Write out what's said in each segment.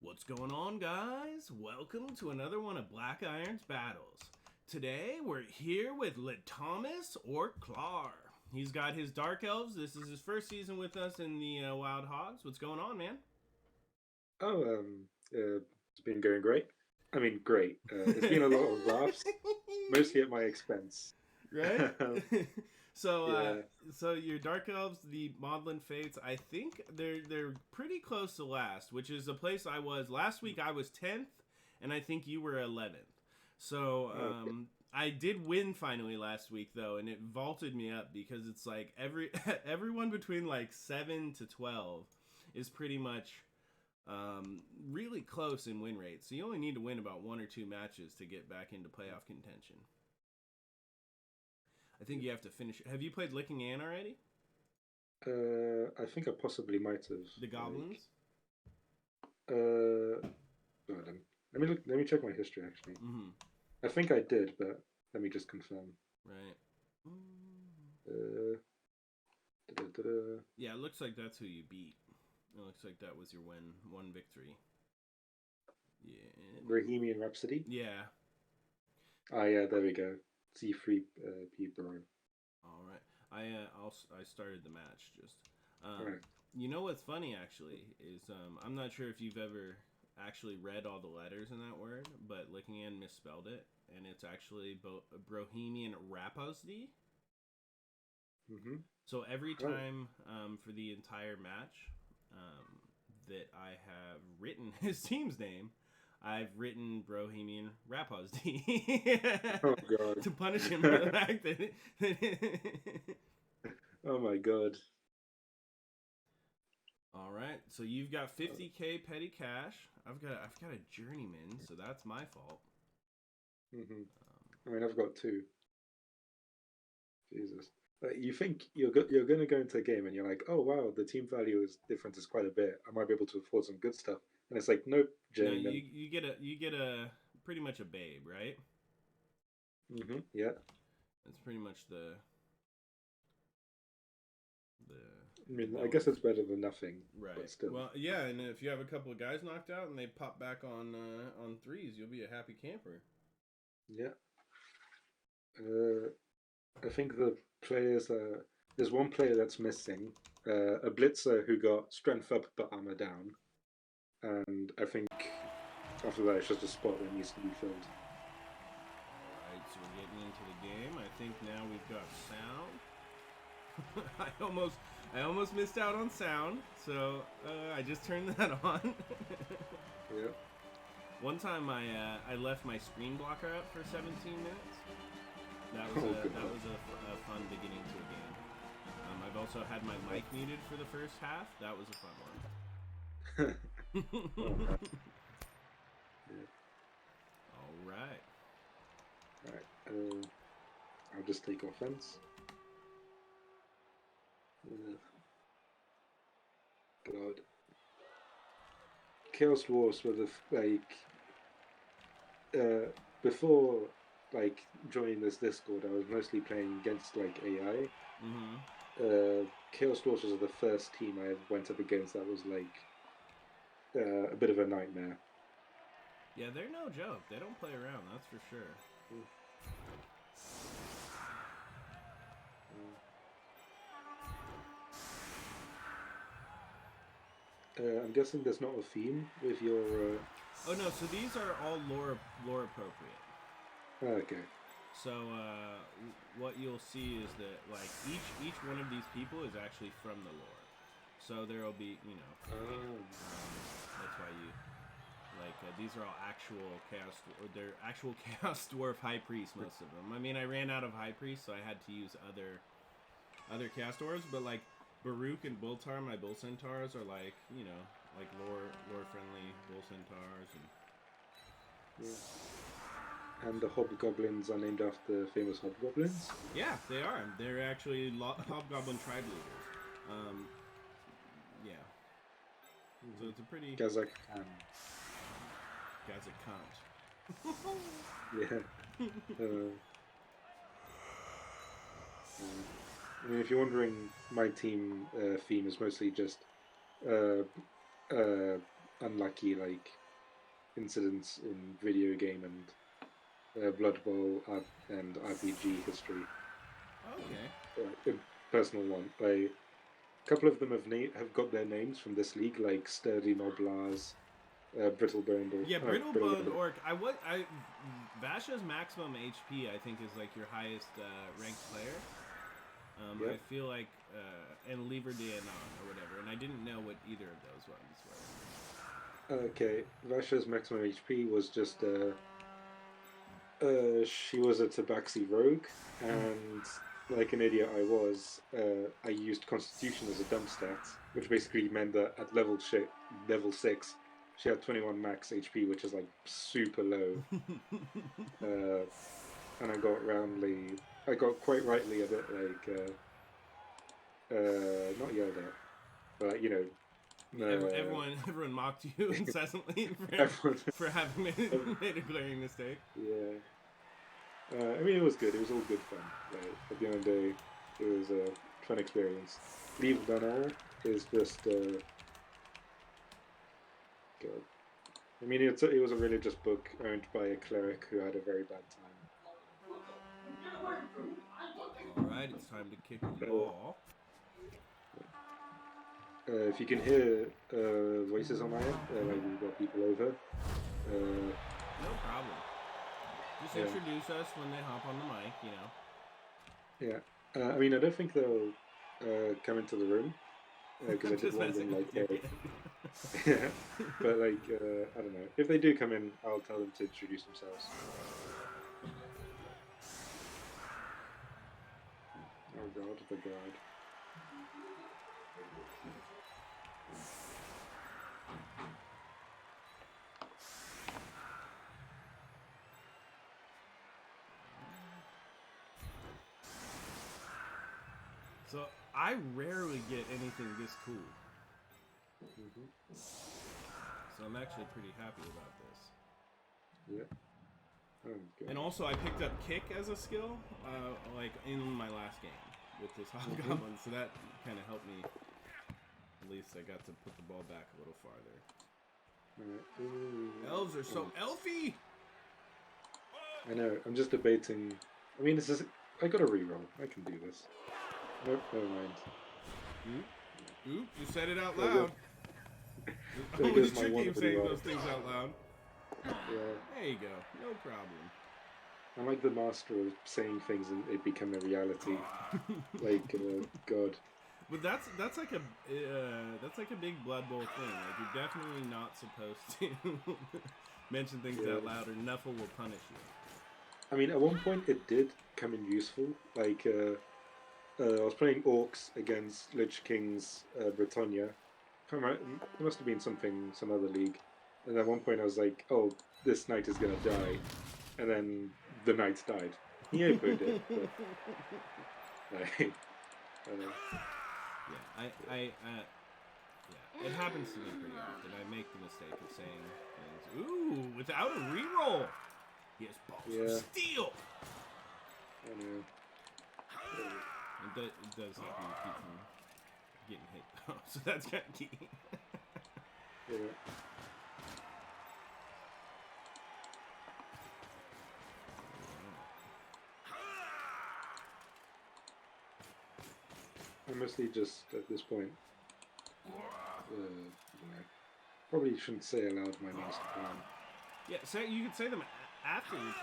What's going on, guys? Welcome to another one of Black Iron's battles. Today, we're here with Thomas or Khlar. He's got his Dark Elves. This is his first season with us in the Wild Hogs. What's going on, man? It's been going great. I mean, great. It's been a lot of laughs, mostly at my expense. Right? So, Yeah. so your Dark Elves, the Maudlin Fates, I think they're pretty close to last, which is a place I was last week. I was 10th, and I think you were 11th. So, I did win finally last week though, and it vaulted me up because it's like everyone between like 7 to 12 is pretty much really close in win rate. So you only need to win about 1 or 2 matches to get back into playoff contention. I think you have to finish. Have you played Licking Ann already? I think I possibly might have. The Goblins? Hold on. Let me check my history actually. Mm-hmm. I think I did, but let me just confirm. Right. Da-da-da-da. Yeah, it looks like that's who you beat. It looks like that was your one victory. Yeah. Bohemian Rhapsody? Yeah. Ah, yeah, there we go. C3 P Bro. All right. I started the match just. Right. You know what's funny actually is I'm not sure if you've ever actually read all the letters in that word, but Licking Ann misspelled it, and it's actually Bohemian Rhapsody. Mm-hmm. So every time for the entire match that I have written his team's name, I've written Bohemian Rhapsody Oh god. to punish him for the fact that. Oh my god. All right, so you've got 50k petty cash. I've got a journeyman, so that's my fault. Mm-hmm. I mean, I've got 2. Jesus. You think you're going to go into a game and you're like, oh wow, the team value difference is quite a bit. I might be able to afford some good stuff. And it's like, nope, No, journeyman. you get a pretty much a babe, right? Mm-hmm. Yeah. That's pretty much the. I mean, I guess it's better than nothing. Right. But still. Well, yeah, and if you have a couple of guys knocked out and they pop back on 3s, you'll be a happy camper. Yeah. I think the players there's one player that's missing, a blitzer who got strength up but armor down, and I think after that it's just a spot that needs to be filled. Alright, so we're getting into the game. I think now we've got sound. I almost missed out on sound, so I just turned that on. Yeah. One time I left my screen blocker up for 17 minutes. That was a fun beginning to a game. I've also had my mic muted for the first half. That was a fun one. Yeah. All right. Alright. I'll just take offense. God. Chaos Dwarfs were before joining this Discord, I was mostly playing against AI. Mm-hmm. Chaos Dwarfs was the first team I went up against that was a bit of a nightmare. Yeah, they're no joke. They don't play around, that's for sure. I'm guessing there's not a theme with your. Oh no, so these are all lore appropriate. Okay. So what you'll see is that like each one of these people is actually from the lore. So there'll be that's why you these are all actual they're actual Chaos Dwarf Highpriests, most of them. I mean, I ran out of Highpriests, so I had to use other Chaos Dwarves, but like Baruch and Bultar, my Bull Centaurs, are like lore friendly Bull Centaurs and. Yeah. And the Hobgoblins are named after famous Hobgoblins? Yeah, they are. They're actually Hobgoblin tribe leaders. Yeah. So it's a pretty. Kazakh-ha. Kazakh-ha. Yeah. I mean, if you're wondering, my team theme is mostly just unlucky like incidents in video game and Blood Bowl and RPG history. Okay. A personal one. A couple of them have got their names from this league, like Sturdy Noblars, Brittlebone. Yeah, Brittlebone Orc. Vasha's maximum HP, I think, is like your highest ranked player. Yep. I feel like, and Lever Dianon or whatever, and I didn't know what either of those ones were. Okay, Vasha's maximum HP was just she was a Tabaxi rogue, and like an idiot I was, I used Constitution as a dump stat, which basically meant that at level 6, she had 21 max HP, which is like super low. And I got quite rightly a bit like, not yelled at, but you know. Everyone mocked you incessantly for having made a glaring mistake. Yeah. I mean, it was good. It was all good fun. Right? At the end of the day, it was a fun experience. Leave Dunno is just good. I mean, it was a religious book owned by a cleric who had a very bad time. Alright, it's time to kick the ball. If you can hear voices on my end, like we've got people over. No problem. Just introduce us when they hop on the mic, you know. Yeah. I mean, I don't think they'll come into the room because I did want them like, yeah. But like, I don't know. If they do come in, I'll tell them to introduce themselves. Oh God, the God. So I rarely get anything this cool. Mm-hmm. So I'm actually pretty happy about this. Yeah. Oh, God. And also I picked up Kick as a skill, like in my last game with this Hobgoblin, so that kind of helped me. At least I got to put the ball back a little farther. Elves are so elfy! I know, I'm just debating. I mean, I got a reroll. I can do this. Nope, never mind. Oop, you said it out loud. There Always goes my tricky one saying reroll. those things out loud. Yeah. There you go, no problem. I'm like the master of saying things and it become a reality. Like, God. But that's like a big Blood Bowl thing. Like you're definitely not supposed to mention things out loud, or Nuffle will punish you. I mean, at one point it did come in useful. Like, I was playing Orcs against Lich King's Britannia. There must have been some other league. And at one point I was like, oh, this knight is going to die. And then the knight died. He opened it. But, like, yeah, it happens to me pretty often. I make the mistake of saying things. Ooh, without a reroll. He has balls of steel. I know. It does help you keep from getting hit, though, so that's kind of key. Yeah. I mostly just, at this point, probably shouldn't say aloud my master plan. Yeah, so you could say them after you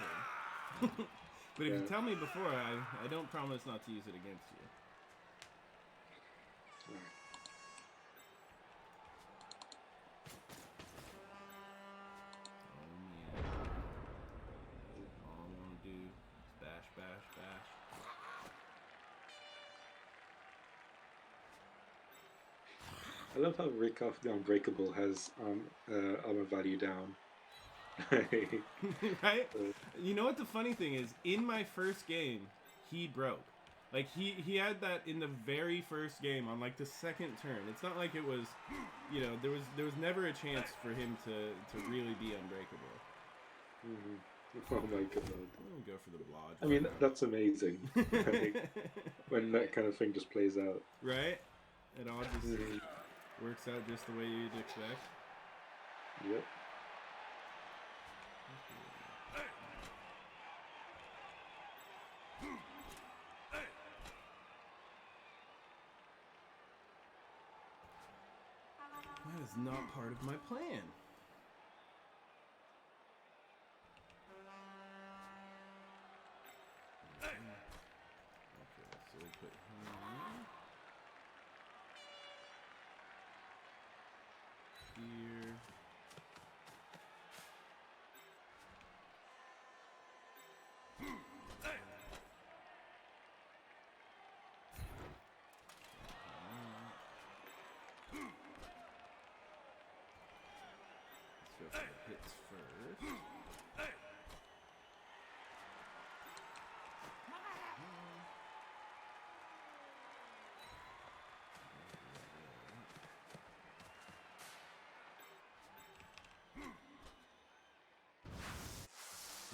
turn. But if you tell me before, I don't promise not to use it against you. Right. Oh, man. All I want to do is bash, bash, bash. I love how Rickoff the Unbreakable has armor value down. Right? You know what the funny thing is? In my first game, he broke. Like, he had that in the very first game on, like, the second turn. It's not like it was, you know, there was never a chance for him to really be unbreakable. Mm-hmm. Oh my god. I'm gonna go for the blodge. I mean, that's amazing. When that kind of thing just plays out. Right? It all just works out just the way you'd expect. Yep. That is not part of my plan. Okay, so we'll put him here. Let's go for the hits first.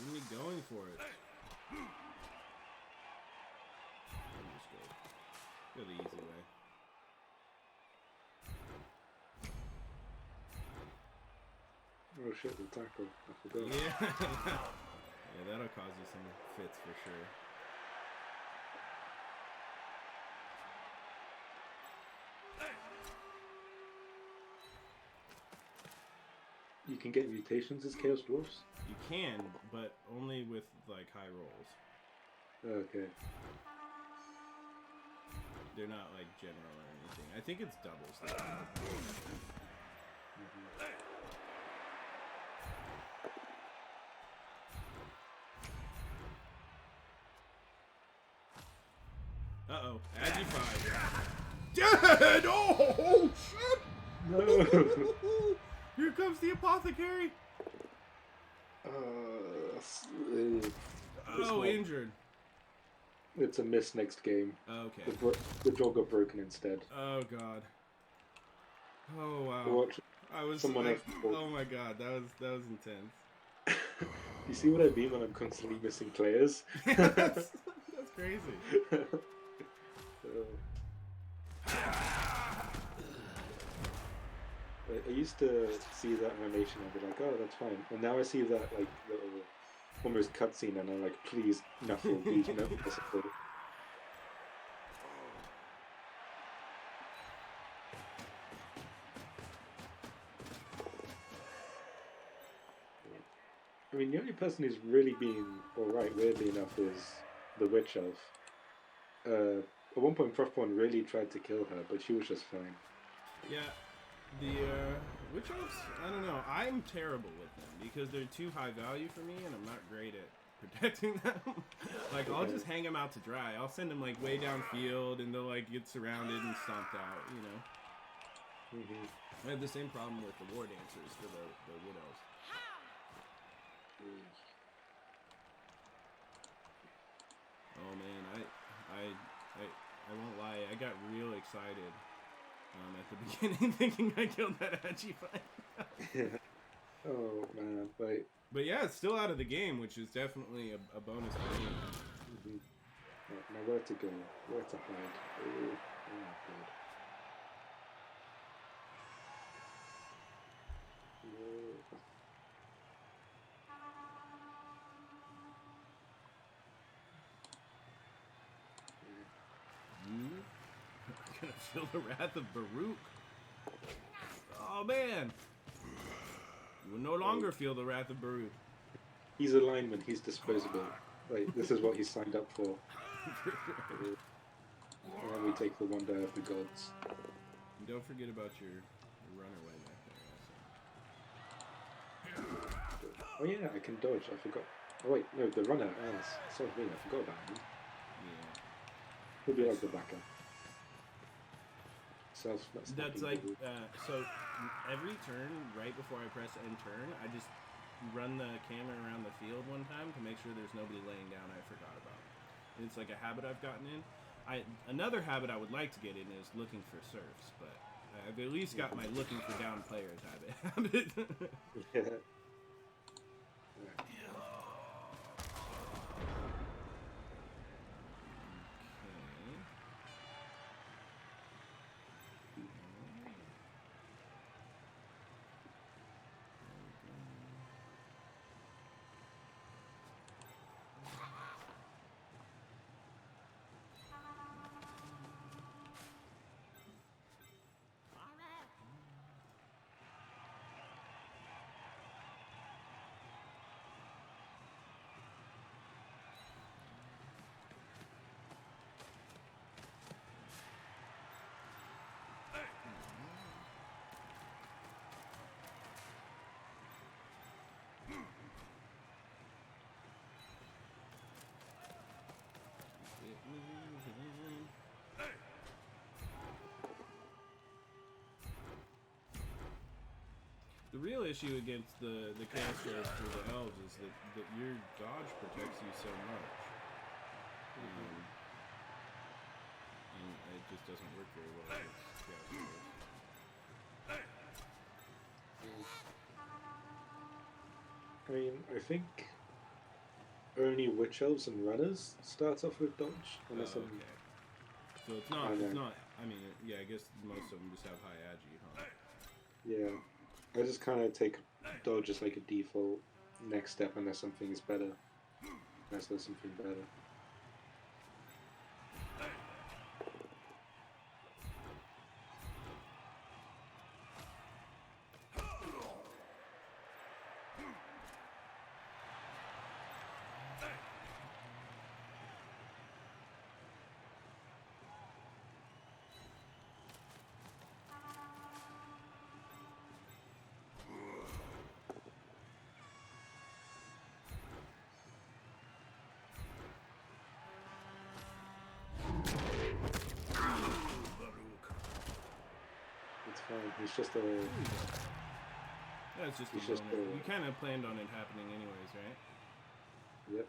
Really going for it. I'm just go the easy way. Oh shit, the tackle. I forgot. Yeah. Yeah, that'll cause you some fits for sure. You can get mutations as Chaos Dwarfs? You can, but only with like high rolls. Okay. They're not like general or anything. I think it's doubles though. Uh-oh. Agi 5. Dead! Oh, shit! No! Here comes the apothecary! Oh, injured. It's a miss next game. Okay. The draw got broken instead. Oh, God. Oh, wow. Watch. I was Someone like, else. oh my God, that was intense. You see what I mean when I'm constantly missing players? That's crazy. I used to see that animation and be like, oh, that's fine. And now I see that like little almost cutscene and I'm like, please, Knuckle, please, Knuckle. I mean, the only person who's really been alright, weirdly enough, is the Witch Elf. At one point, Frostborn really tried to kill her, but she was just fine. Yeah, the Witch Elves, I don't know. I'm terrible with them because they're too high value for me and I'm not great at protecting them. Like, I'll just hang them out to dry. I'll send them, like, way downfield and they'll, like, get surrounded and stomped out, you know? I have the same problem with the War Dancers for the Wood Elves. Oh man, I won't lie, I got real excited at the beginning thinking I killed that Agi fight. Yeah. Oh man, wait. But yeah, it's still out of the game, which is definitely a bonus for me. Right, now where to go? Where to hide? Oh my god. I'm gonna feel the wrath of Baruch. Oh man! You will no longer feel the wrath of Baruch. He's a lineman, he's disposable. Like, this is what he signed up for. And then we take the one day of the gods. And don't forget about your runaway back there also. Oh yeah, I can dodge, I forgot. Oh wait, no, the runner, sorry me, I forgot about him. Yeah. He'll be like the backer. That's like, so every turn, right before I press end turn, I just run the camera around the field one time to make sure there's nobody laying down I forgot about. And it's like a habit I've gotten in. Another habit I would like to get in is looking for serfs, but I've at least got my looking for down players habit. Yeah. The real issue against the Chaos Dawi for the elves is that your dodge protects you so much. And it just doesn't work very well against Chaos Dawi. I mean, I think only Witch Elves and Runners start off with dodge. Unless okay. So it's not, I mean, yeah, I guess most of them just have high agi, huh? Yeah. I just kind of take dodge as like a default next step unless something is better. Unless there's something better. It's just a... Yeah, it's just a bonus. You kind of planned on it happening anyways, right? Yep.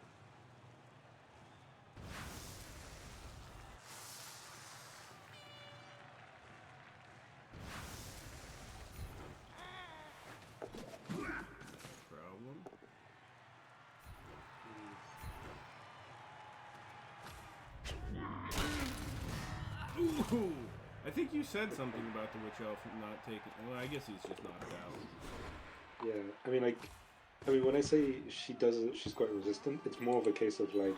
Problem. Ooh! I think you said something about the Witch Elf not taking... Well, I guess he's just knocked out. Yeah, I mean, when I say she does it, she's quite resistant, it's more of a case of, like,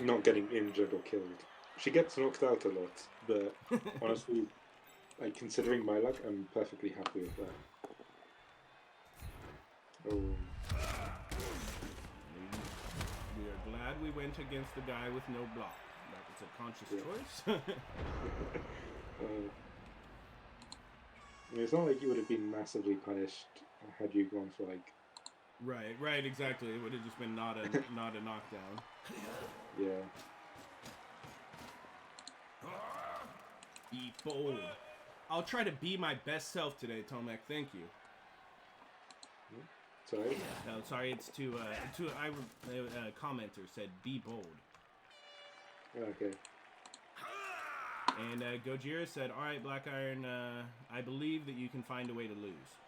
not getting injured or killed. She gets knocked out a lot, but honestly, like, considering my luck, I'm perfectly happy with that. Oh. We are glad we went against the guy with no block. It's a conscious choice. I mean, it's not like you would have been massively punished had you gone for like. Right, exactly. It would have just been not a knockdown. Yeah. Be bold. I'll try to be my best self today, Tomek. Thank you. Sorry. No, sorry. It's a commenter said be bold. Okay. And Gojira said, "All right, Black Iron. I believe that you can find a way to lose."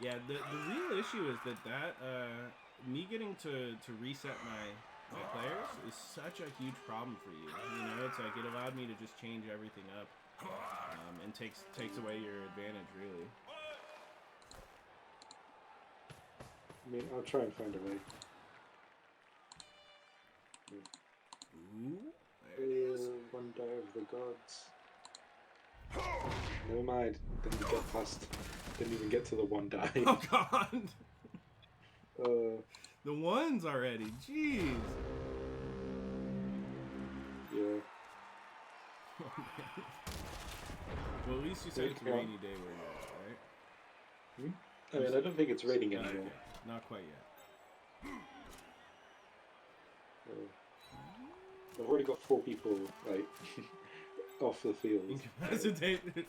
Yeah, the real issue is that me getting to reset my players is such a huge problem for you. You know, it's like it allowed me to just change everything up, and takes away your advantage, really. I mean, I'll try and find a way. Ooh, there it is. Wonder of the gods. Never mind. Didn't get past. Didn't even get to the one die. Oh God. The ones already. Jeez. Yeah. Well, at least you said it's a rainy day where you're at, right? I mean, I don't think it's raining anymore. Okay. Not quite yet. I've already got 4 people, like, off the field. Incapacitated.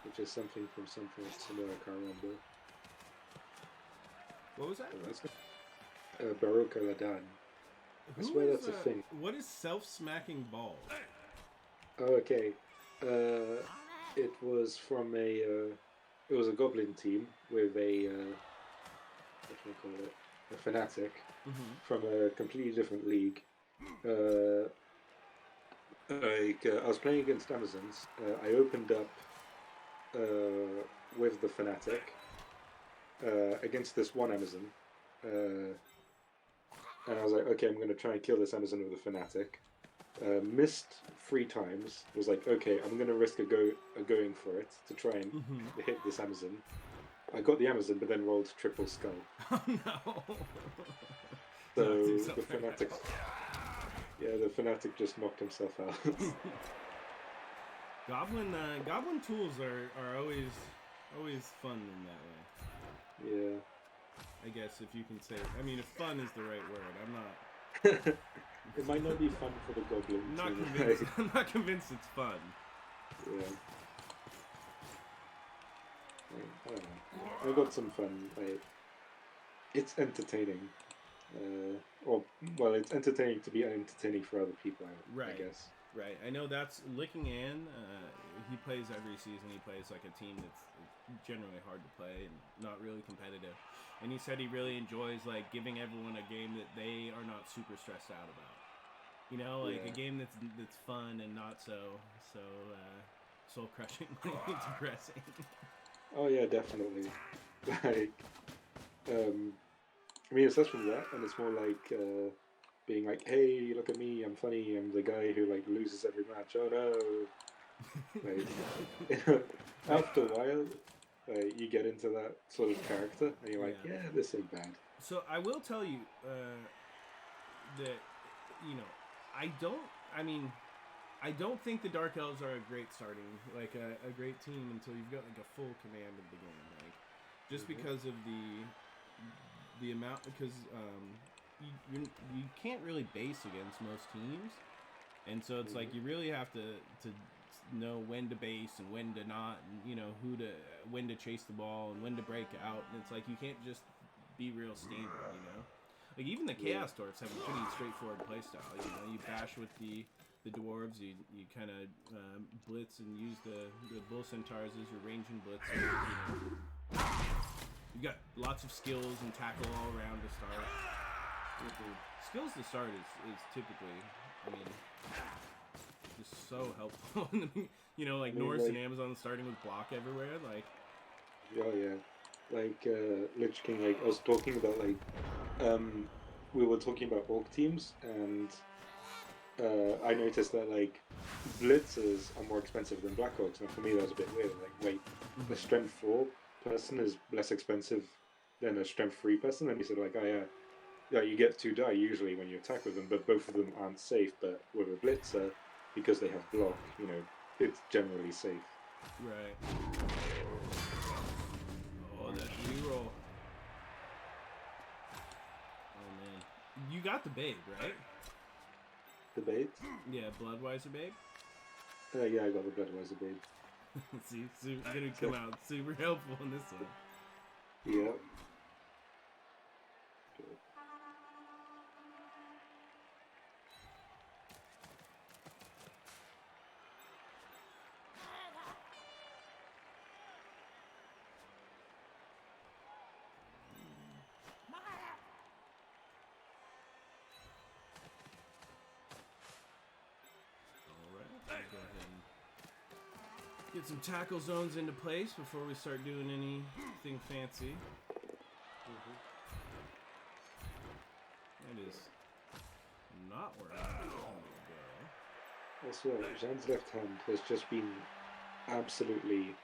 Which is something from something somewhere I can't remember. What was that? Baruch Aladan. I swear that's a thing. What is self-smacking balls? Oh, okay. It was from it was a goblin team with a, what do I call it? a fanatic Mm-hmm. from a completely different league. I was playing against Amazons. I opened up with the fanatic against this one Amazon, and I was like, okay, I'm going to try and kill this Amazon with a fanatic. Missed 3 times. Was like, okay, I'm going to risk going for it to try and hit this Amazon. I got the Amazon, but then rolled triple skull. Oh no! So the fanatic, the fanatic just knocked himself out. Goblin tools are always fun in that way. Yeah. I guess if you can say, I mean, if fun is the right word. I'm not. It might not be fun for the goblin. I'm not convinced. I'm not convinced it's fun. Yeah. I don't know. I got some fun. It's entertaining. It's entertaining to be entertaining for other people. I guess. Right. I know that's Licking Ann. He plays every season. He plays like a team that's generally hard to play and not really competitive. And he said he really enjoys like giving everyone a game that they are not super stressed out about. You know, like a game that's fun and not so soul crushingly depressing. Oh yeah, definitely. Like, I mean, aside from that, and it's more like being like, "Hey, look at me! I'm funny. I'm the guy who like loses every match. Oh no!" Like, after a while, you get into that sort of character, and you're like, "Yeah, this ain't bad." So I will tell you that I don't think the Dark Elves are a great starting, like a great team until you've got like a full command of the game, like just because of the amount, because you can't really base against most teams, and so it's like you really have to know when to base and when to not, and when to chase the ball and when to break out, and it's like you can't just be real standard, Like even the Chaos Dwarfs have a pretty straightforward playstyle. You bash with the dwarves, you kind of blitz and use the bull centaurs as your ranging blitzers. You got lots of skills and tackle all around to start. Skills to start is typically, just so helpful. Like Norse and Amazon starting with block everywhere, like. Oh yeah, like Lich King. Like I was talking about, we were talking about orc teams, and I noticed that like blitzers are more expensive than black orcs, and for me that was a bit weird. Like, wait, a strength 4 person is less expensive than a strength 3 person, and he said like, oh yeah, you get 2 die usually when you attack with them, but both of them aren't safe. But with a blitzer, because they have block, it's generally safe. Right. Oh, that reroll. Oh man, you got the babe, right? The babe? Yeah, Bloodweiser babe. Yeah, I got the Bloodweiser babe. See, it's gonna come out super helpful in this one. Yeah. Get some tackle zones into place before we start doing anything fancy. That is not where I want to go. Also, Jean's left hand has just been absolutely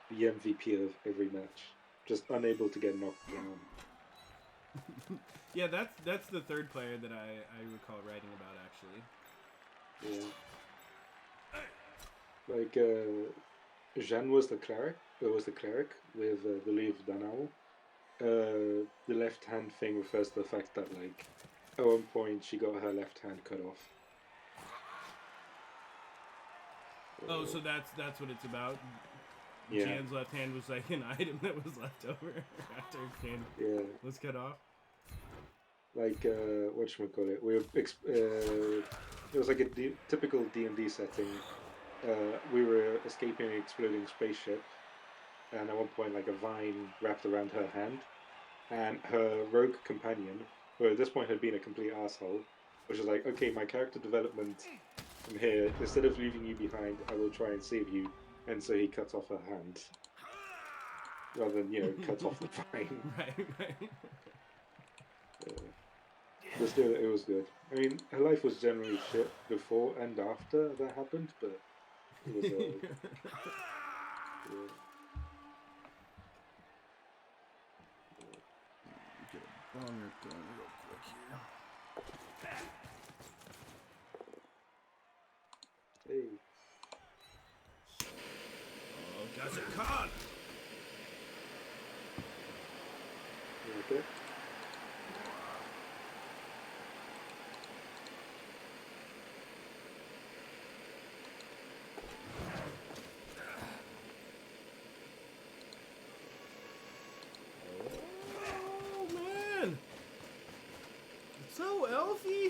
the MVP of every match. Just unable to get knocked down. Yeah, that's the third player that I recall writing about, actually. Yeah. Like, Jeanne was the cleric with the Leaf Danao. The left hand thing refers to the fact that, like, at one point she got her left hand cut off. Oh, so that's what it's about? Yeah. Jan's left hand was like an item that was left over after his hand was cut off? Like, whatchamacallit, it was like a typical D&D setting. We were escaping an exploding spaceship, and at one point, like, a vine wrapped around her hand, and her rogue companion, who at this point had been a complete asshole, was just like, okay, my character development from here, instead of leaving you behind, I will try and save you. And so he cuts off her hand. Rather than, cuts off the vine. Right. But still, it was good. I mean, her life was generally shit before and after that happened, but it was alright. Yeah. Get a boner going real quick here. Hey. Oh, Kazakit-ha! You okay? Oh, man! It's so elfy!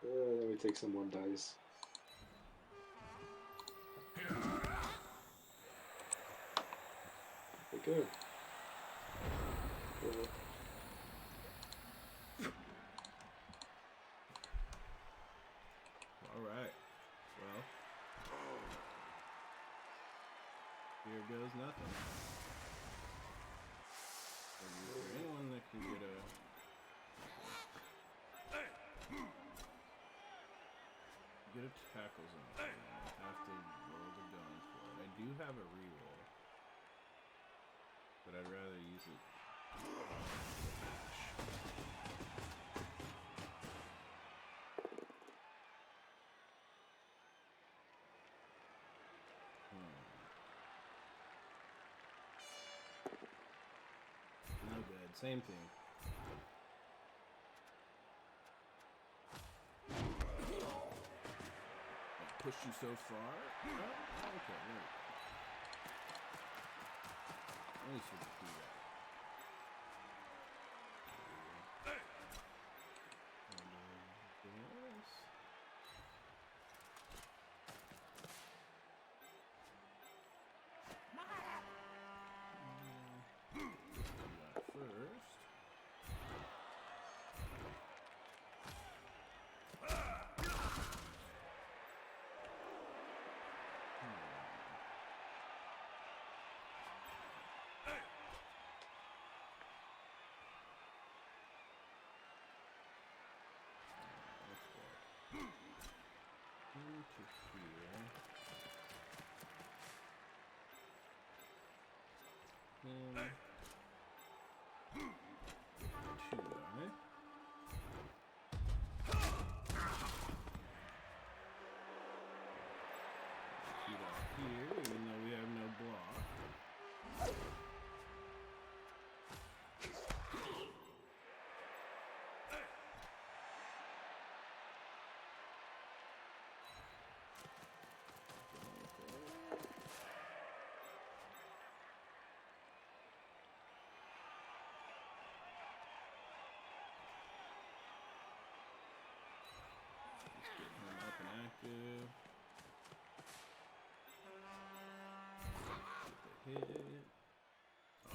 Let me take some one dice. There we go. Alright. Well. Here goes nothing. Is there anyone that can get a... Get a tackle zone. I have to roll the gun for it. I do have a reroll. But I'd rather use it. No good. Same thing. Pushed you so far. Oh, okay, there we go. At least we can do that. Here, even though we have no block. Let's get him up and active. Hit.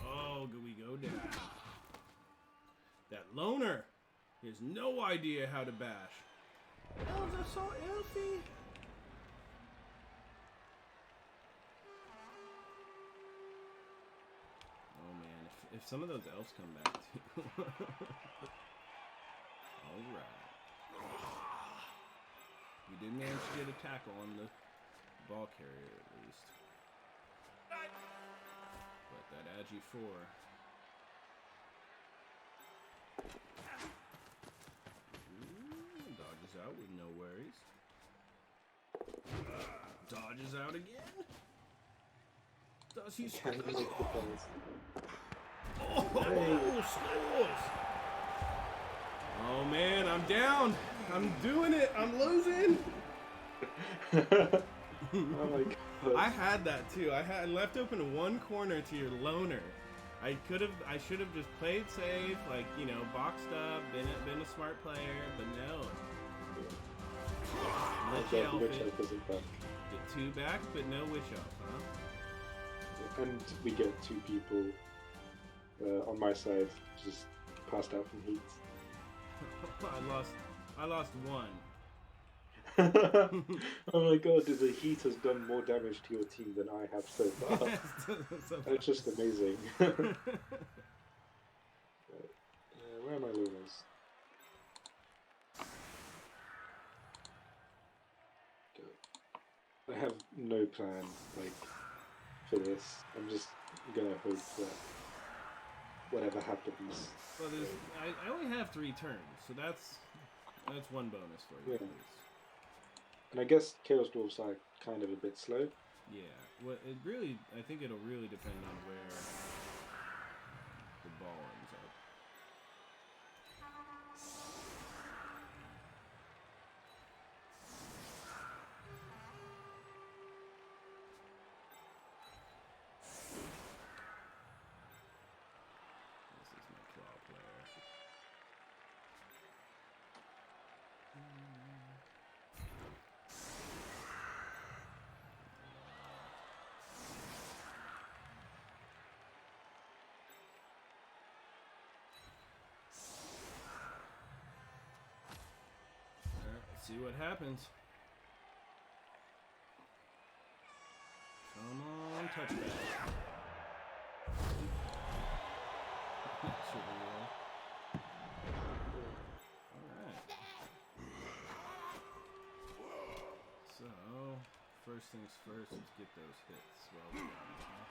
Oh, we go down. That loner has no idea how to bash. Elves are so elfy. Oh man, if some of those elves come back too. Alright. We did manage to get a tackle on the ball carrier at least. But that Agi 4. Ooh, dodges out with no worries. Dodges out again. Does he score? Oh, scores! Oh man, I'm down. I'm doing it. I'm losing. Oh my god. I had that too. I left open one corner to your loner. I should have just played safe, like, boxed up, been a smart player, but no. Witch elf isn't back. Get 2 back, but no witch elf, huh? And we get 2 people on my side, just passed out from heat. I lost one. Oh my god, the heat has done more damage to your team than I have so far. It's just amazing. Where are my lunars? I have no plan, like, for this. I'm just gonna hope that whatever happens. Well, I only have 3 turns, so that's one bonus for you. Yeah. At least. And I guess Chaos Dwarves are kind of a bit slow. Yeah. Well, I think it'll really depend on where the ball ends up. This is my claw player. Let's see what happens. Come on, touchback. Alright. So, first things first, let's get those hits while we're down there.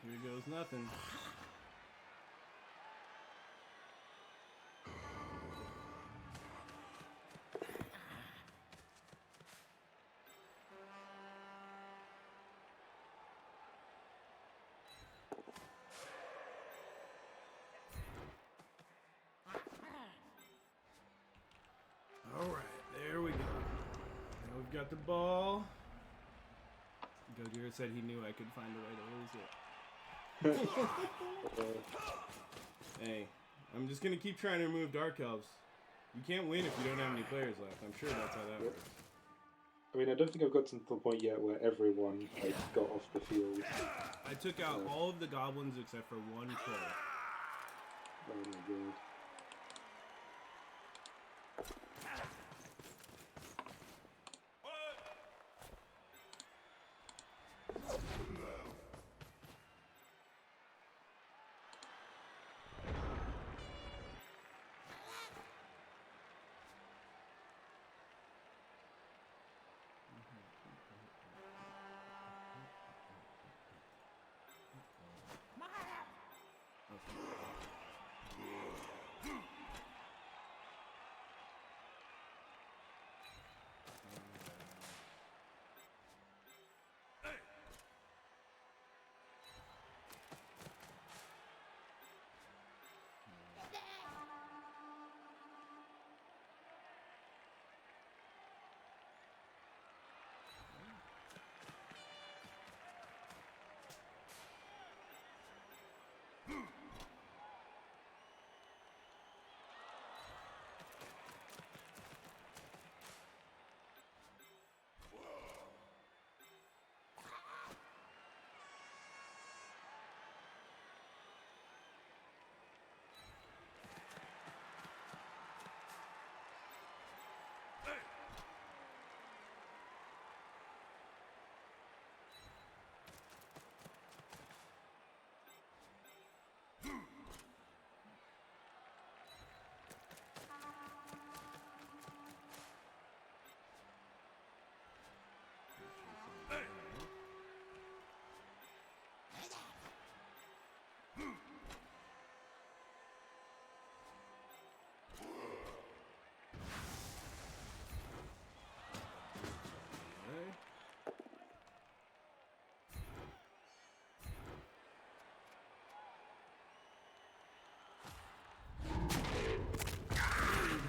Here goes nothing. Alright, there we go. Now we've got the ball. Gojira said he knew I could find a way to lose it. Hey, I'm just gonna keep trying to remove Dark Elves. You can't win if you don't have any players left. I'm sure that's how that works. I mean, I don't think I've got to the point yet where everyone got off the field. I took out all of the goblins except for one troll. Oh my god.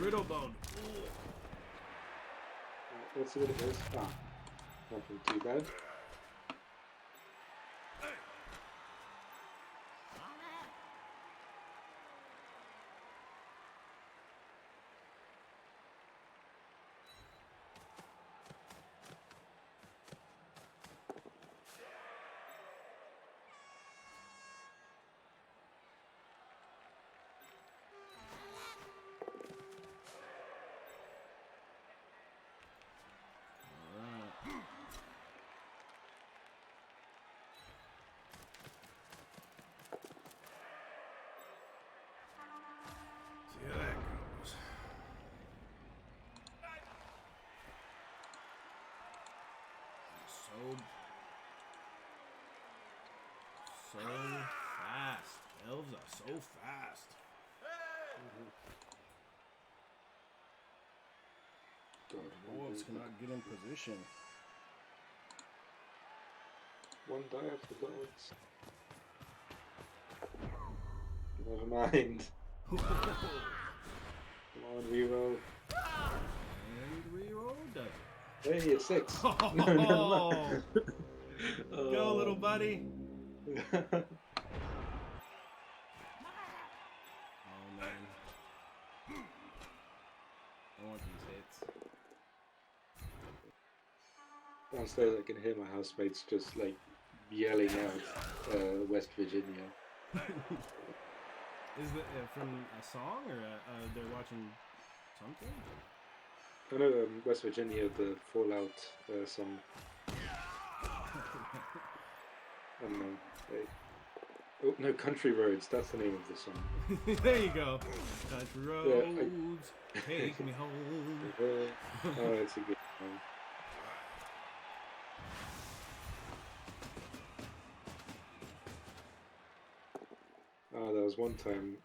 Brittle bone. Let's see what it is. Ah, nothing too bad. See how that goes. So fast. Elves are so fast. Dwarves cannot get in position. One die for the gods. Never mind. Come on, reroll. And reroll does it. Hey, it's 6. Oh, go, little buddy. Oh, man. I want these hits. Downstairs, I can hear my housemates just like yelling out West Virginia. Is it from a song or they're watching something? I know West Virginia, the Fallout song. I don't know. Oh no, Country Roads. That's the name of the song. There you go. Country roads, take me home. Oh, it's a good song. Oh, there was one time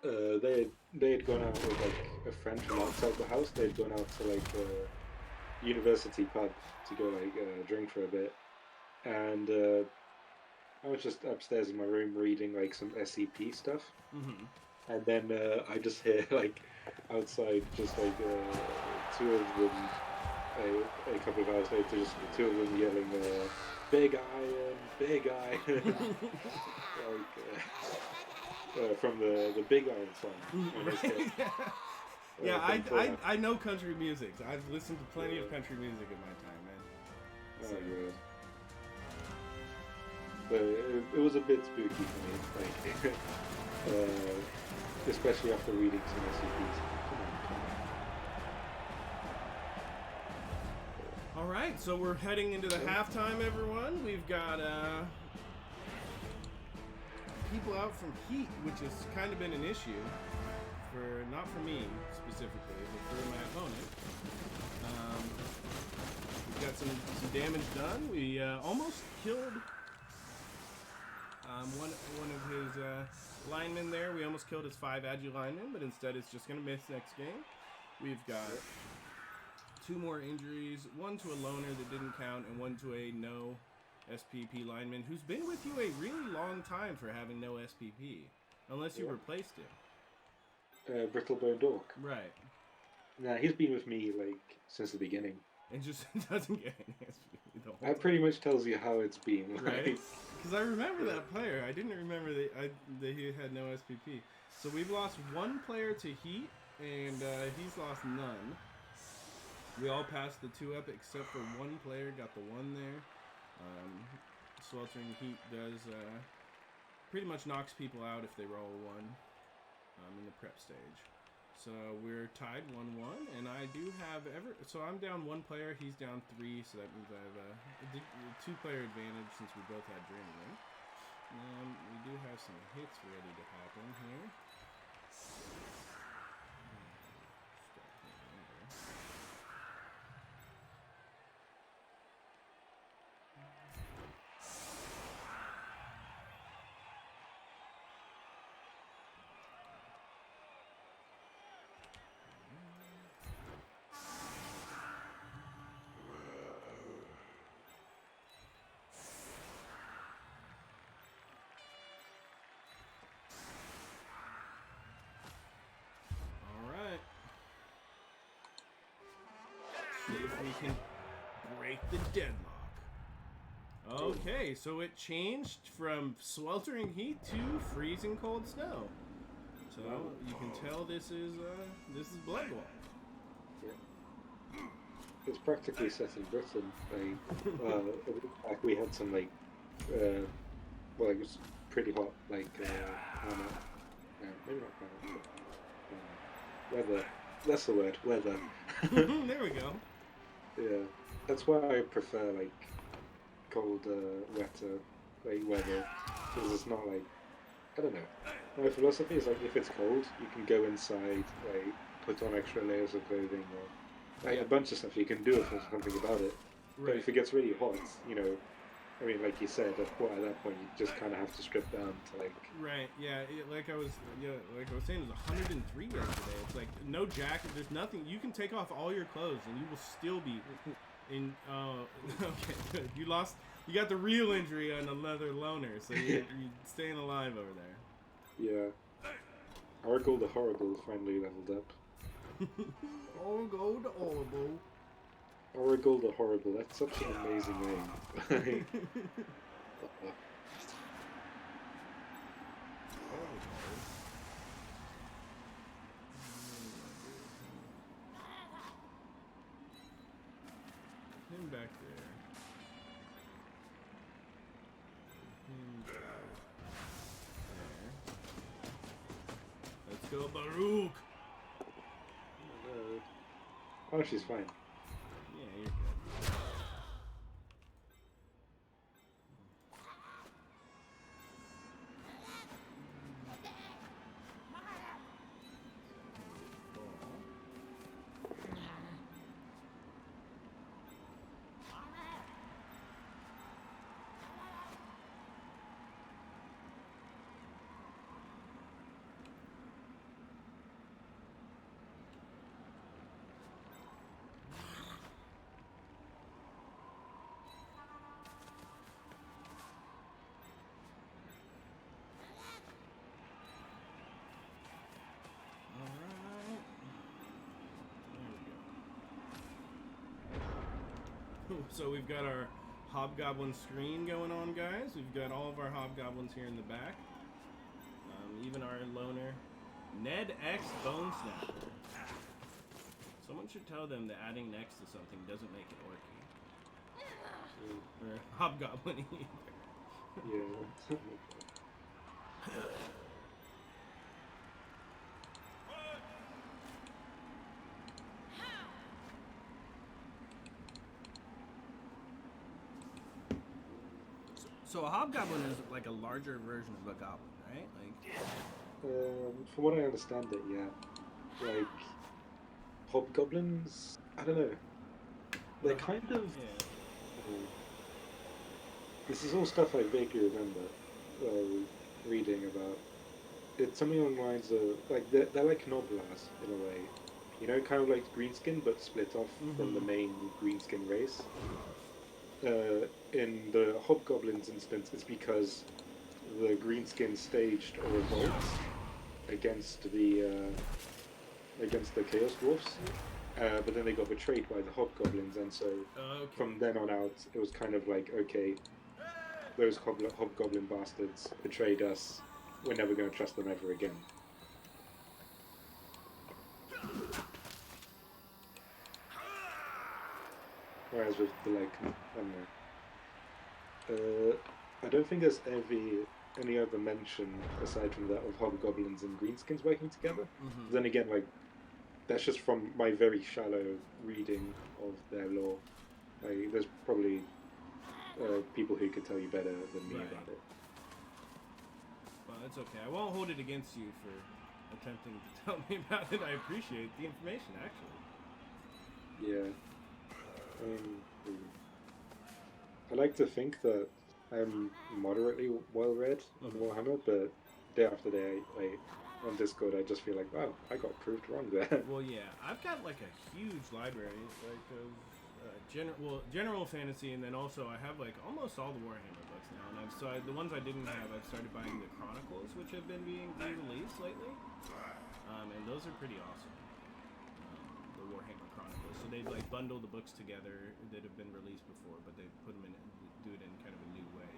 they had gone out with like a friend from outside the house. They'd gone out to like a university pub to go like drink for a bit, and I was just upstairs in my room reading like some SCP stuff, and then I just hear like outside just like two of them. A couple of hours later, just the two of them yelling, "Big Iron, Big Iron," like from the Big Iron song. Right. Yeah, I know country music. I've listened to plenty of country music in my time, man. So. Oh, yeah. But it was a bit spooky for me, like, especially after reading some SCPs. All right, so we're heading into the halftime, everyone. We've got people out from Heat, which has kind of been an issue for not for me specifically, but for my opponent. We've got some damage done. We almost killed one of his linemen there. We almost killed his 5 agi linemen, but instead it's just going to miss next game. We've got 2 more injuries, one to a loner that didn't count, and one to a no SPP lineman who's been with you a really long time for having no SPP, unless you replaced him. Brittlebone Dork. Right. Nah, he's been with me like since the beginning. And just doesn't get any SPP the whole That pretty much tells you how it's been. Right? Because I remember that player. I didn't remember that he had no SPP. So we've lost 1 player to Heat, and he's lost none. We all passed the 2 up except for 1 player got the 1 there. Sweltering Heat does pretty much knocks people out if they roll 1 in the prep stage. So we're tied 1-1, and I do have so I'm down 1 player, he's down 3, so that means I have a 2-player advantage since we both had Adrenaline. We do have some hits ready to happen here. see if we can break the deadlock. Okay, so it changed from sweltering heat to freezing cold snow. So you can tell this is Blood Bowl. Yeah. It's practically set in Britain. Like we had some like, well, it was pretty hot. Like maybe not climate, but weather. That's the word. Weather. There we go. Yeah, that's why I prefer like colder, wetter like weather, because it's not like, I don't know. My philosophy is like, if it's cold, you can go inside, like put on extra layers of clothing or like a bunch of stuff. You can do something about it. Right. But if it gets really hot, you know, I mean, like you said, at that point, you just kind of have to strip down to like. Right. Yeah. Like I was saying, it was 103 yesterday. It's like no jacket. There's nothing. You can take off all your clothes and you will still be in. Okay. Good. You got the real injury on another loner, so you're staying alive over there. Yeah. Oracle the Horrible finally leveled up. Oracle the Horrible. Oracle the Horrible. That's such an amazing name. Him back there. Him there. Let's go, Baruch! Oh, she's fine. Yeah, you're good. So we've got our Hobgoblin screen going on, guys. We've got all of our Hobgoblins here in the back. Even our loner, Ned X Bone Snapper. Someone should tell them that adding next to something doesn't make it orky. Or Hobgoblin either. Yeah. So a Hobgoblin is like a larger version of a goblin, right? Like, from what I understand it, yeah. Like, Hobgoblins, I don't know. They're kind of... Yeah. This is all stuff I vaguely remember reading about. It's something along the lines of, like, they're like Noblars, in a way. You know, kind of like Greenskin, but split off from the main Greenskin race. In the Hobgoblins instance, it's because the Greenskins staged a revolt against the Chaos Dwarfs, but then they got betrayed by the Hobgoblins, and so from then on out, it was kind of like, okay, those Hobgoblin bastards betrayed us, we're never going to trust them ever again. Whereas with the, like, I don't know. I don't think there's any other mention aside from that of Hobgoblins and Greenskins working together. Then again, like, that's just from my very shallow reading of their lore. Like, there's probably people who could tell you better than me about it. Well, that's okay. I won't hold it against you for attempting to tell me about it. I appreciate the information, actually. Yeah. I like to think that I'm moderately well read on Warhammer, but day after day, on Discord, I just feel like, wow, I got proved wrong there. Well, yeah, I've got like a huge library, like of general fantasy, and then also I have like almost all the Warhammer books now. And the ones I didn't have, I've started buying the Chronicles, which have been being re-released lately, and those are pretty awesome. The Warhammer Chronicles. So they like bundle the books together that have been released before, but they put them in, do it in kind of a new way.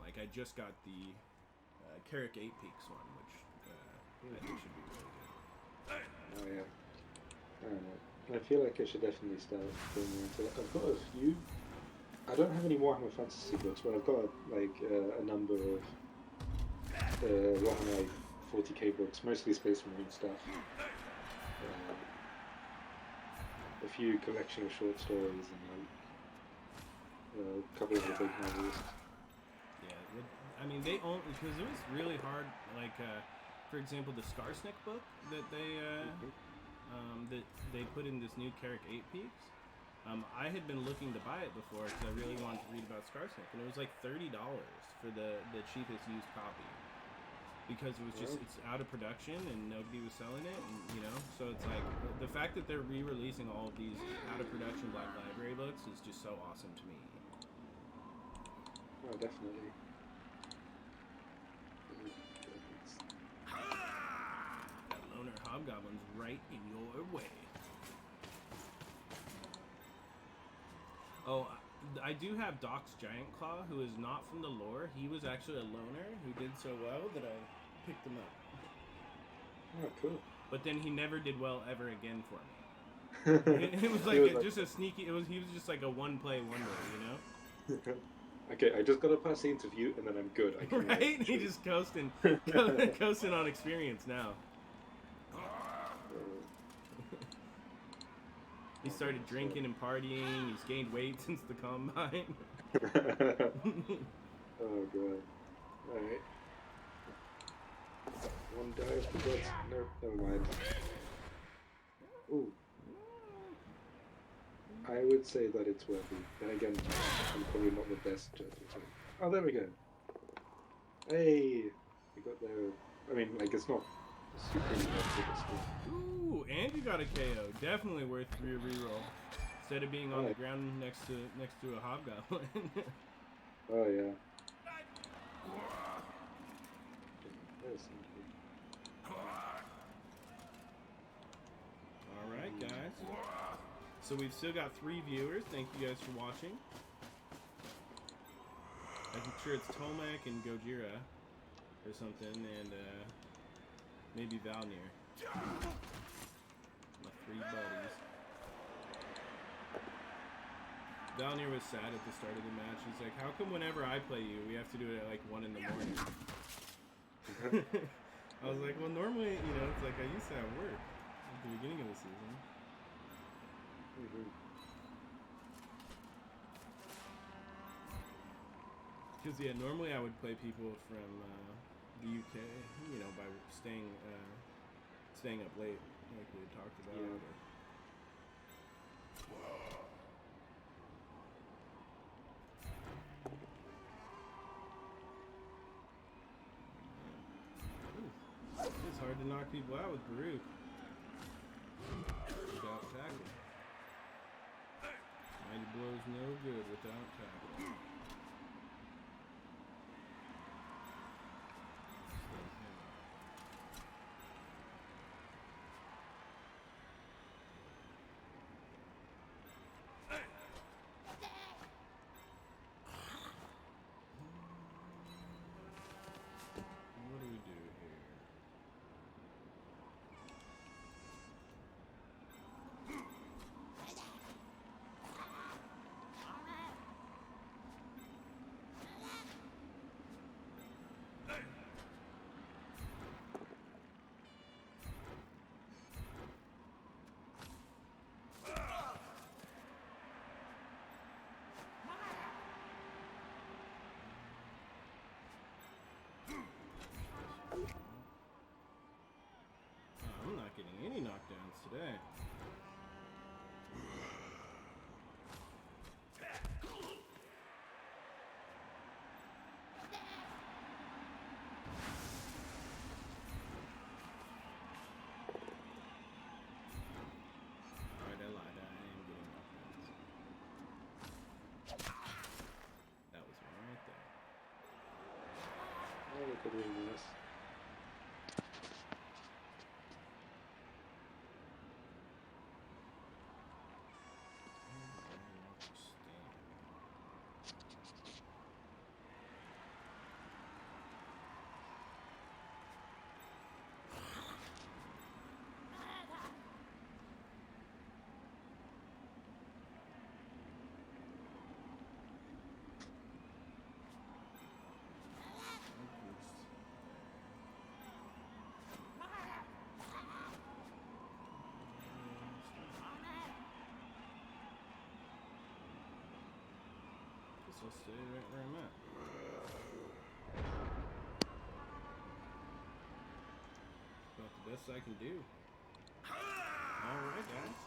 Like I just got the Carrick 8 Peaks one, which I think should be really good. Oh yeah. I don't know. I feel like I should definitely start going into it. I've got a few. I don't have any Warhammer Fantasy books, but I've got like a number of Warhammer like 40k books, mostly Space Marine stuff. A few collection of short stories and like a couple of the big novels. Yeah, I mean they only because it was really hard. Like for example, the Skarsnik book that they put in this new Carrick 8 Peaks. I had been looking to buy it before because I really wanted to read about Skarsnik, and it was like $30 for the cheapest used copy because it was just it's out of production and nobody was selling it, and you know, so it's like the fact that they're re-releasing all of these out of production Black Library books is just so awesome to me. Oh, definitely. That loner hobgoblin's right in your way. Oh, I do have Doc's Giant Claw, who is not from the lore. He was actually a loner who did so well that I picked him up. Oh, cool. But then he never did well ever again for me. It was like just a sneaky. He was just like a one-play wonder, you know. Okay, I just gotta pass the interview and then I'm good. I can, right? He just coasting on experience now. He started drinking and partying. He's gained weight since the combine. Oh god. Alright. One die of the gods. No, never mind. Ooh. I would say that it's worthy. Then again, I'm probably not the best judge. Oh, there we go. Hey! We got there. I mean, like, it's not super impressive. Ooh, and you got a KO. Definitely worth your reroll. Instead of being on the ground next to a hobgoblin. Oh yeah. Alright guys. So we've still got 3 viewers. Thank you guys for watching. I'm sure it's Tomek and Gojira or something, and maybe Valnir. My 3 buddies. Valnir was sad at the start of the match. He's like, how come whenever I play you, we have to do it at like 1 in the morning? I was like, well, normally, you know, it's like I used to have work at the beginning of the season. Because, yeah, normally I would play people from the UK, you know, by staying up late, like we had talked about. Yeah. It's hard to knock people out with Baruch. Without tackle. Mighty Blow's no good without tackle. I'm not getting any knockdowns today. Alright, I lied. I am getting knockdowns. That was one right there. Oh, look at this. I'll stay right where I'm at. About the best I can do. Alright, guys.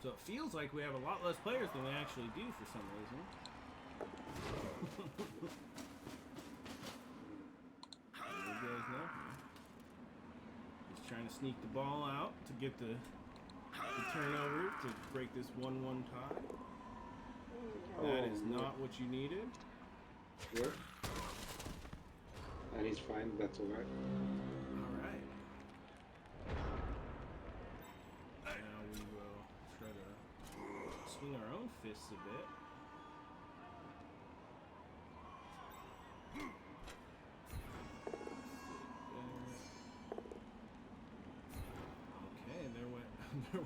So it feels like we have a lot less players than we actually do for some reason. You guys know. He's trying to sneak the ball out to get the turnover to break this 1-1 tie. That is not what you needed. Yep. And he's fine, that's alright. Alright. Now we will try to swing our own fists a bit. Okay, there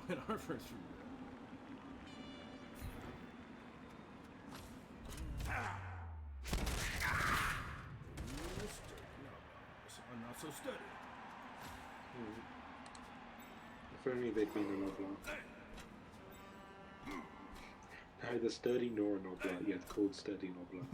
went our first room. Not so steady. If only they'd been an oblong. Neither sturdy nor an oblong, yet called sturdy and oblong.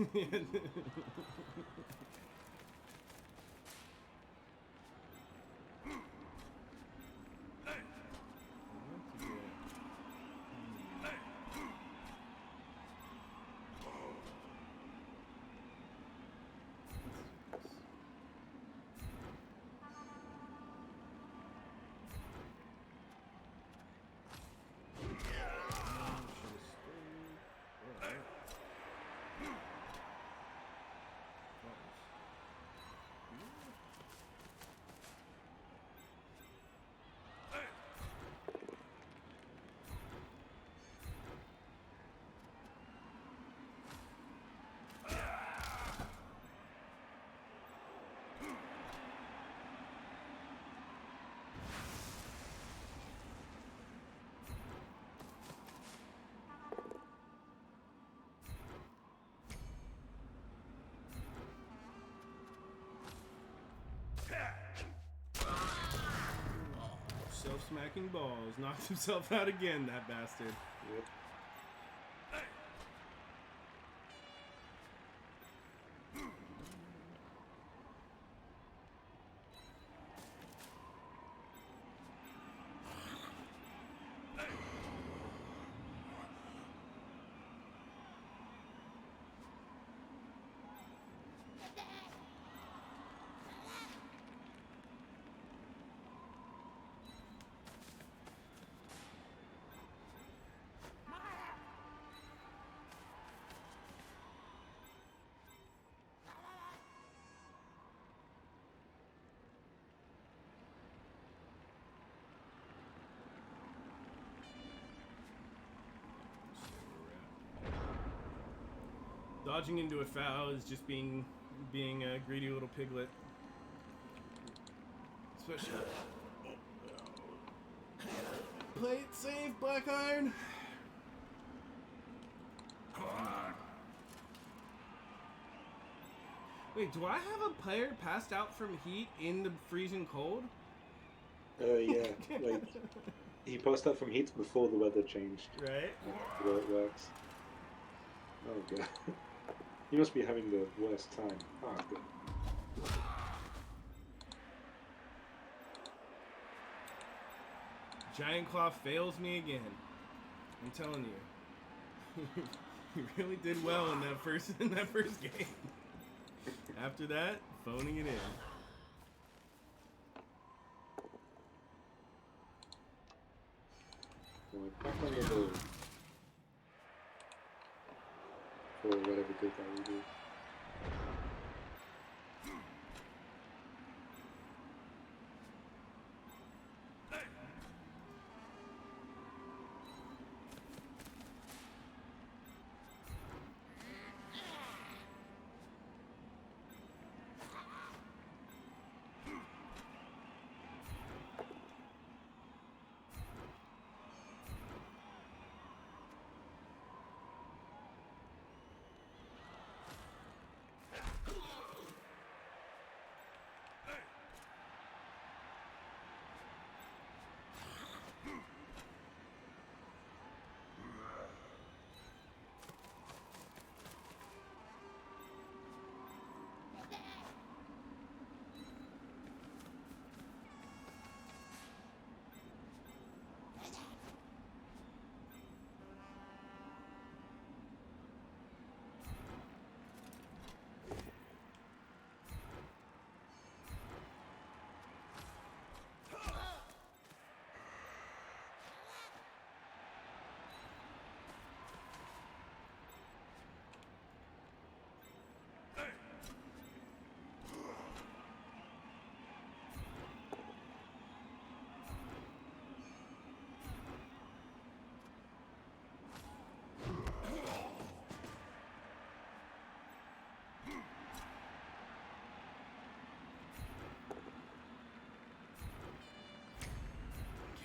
Self-smacking balls. Knocked himself out again, that bastard. Yep. Dodging into a foul is just being a greedy little piglet. Especially. Play it safe, Black Iron. Wait, do I have a player passed out from heat in the freezing cold? Yeah, like he passed out from heat before the weather changed. Right? The way it works. Oh god. You must be having the worst time. Ah, good. Giant Claw fails me again. I'm telling you. He really did well in that first game. After that, phoning it in. Well, back on the board. For whatever good that we do.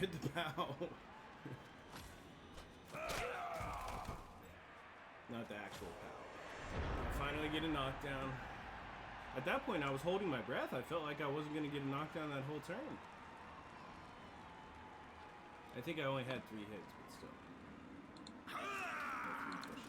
hit the bow. Not the actual pow. I finally get a knockdown. At that point, I was holding my breath. I felt like I wasn't going to get a knockdown that whole turn. I think I only had 3 hits, but still. Or 3 pushes.